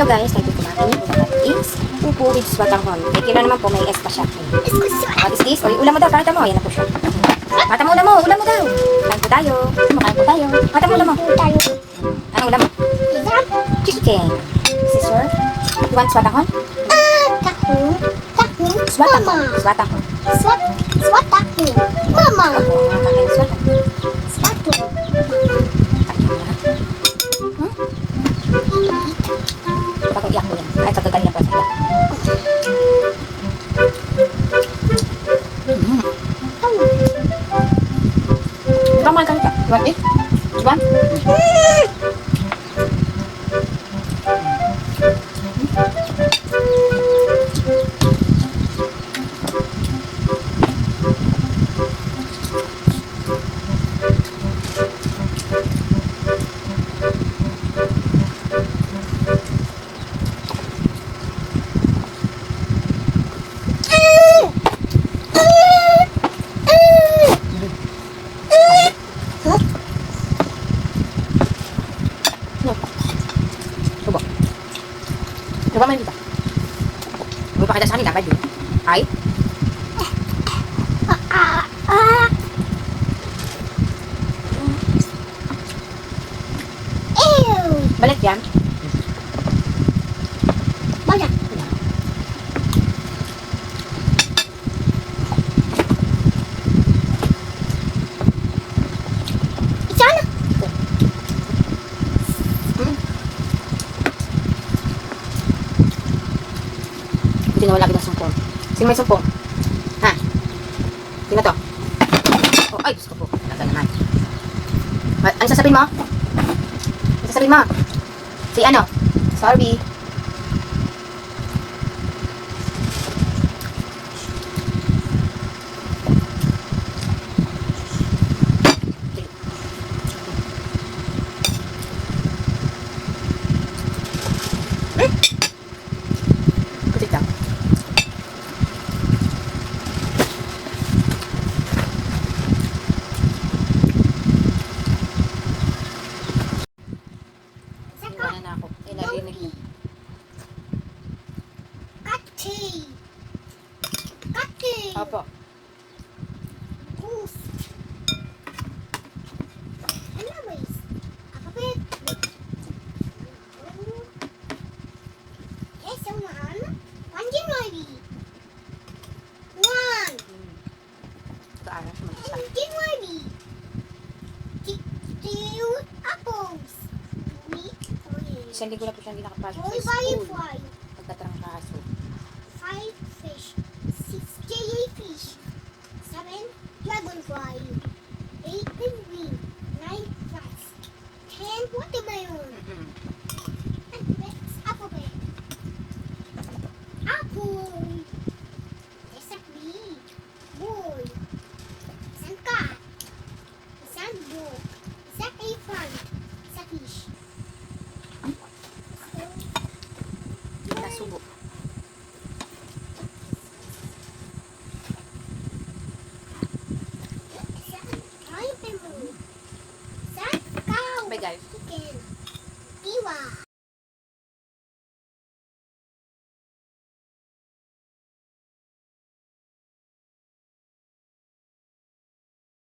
Hello guys, tayo kumain. Ulam is upo with swatanghon. Kay Kira naman po, may S pa siya. What is this? O, ulam mo daw, pakita mo. Ayan na po siya. Mata mo, ulam mo mo daw. Kain po tayo. Kain po tayo. Mata mo, ulam mo. Anong ulam mo? Chicken. Scissor. You want swatanghon? Swatanghon. Swatanghon. Swatanghon. Mama. Opo, kakain swatanghon. Swatanghon. Bakit iyak mo yan? Ay, kagagal na po sa iyak. Ikaw mahal ka nito. You want it? You want? Coba. Coba main kita. Mau pakai dasar ini tak baju? Hai. Balik yan. Banyak. Sana. Hindi na wala kita sumpong. Sino may sumpong? Ha? Sino to? Oh, ay, gusto ko po. Talaga naman. Ano sasabihin mo? Ano sasabihin mo? Si ano? Sorry. Kutit lang. Iwanan na ako. Eh, narinig mo. Kati. Kati. Opo. Goose. Anyways, alphabet. Yes, one January. One Kaaras mo isa. January. Two apples. Isang linggo na po siyang hindi nakapasok Only sa buying school. five. Pagkatrangkaso. 5 fish, 6 jellyfish, 7 dragonfly, 8 penguin, 9 rats, 10 watermelon.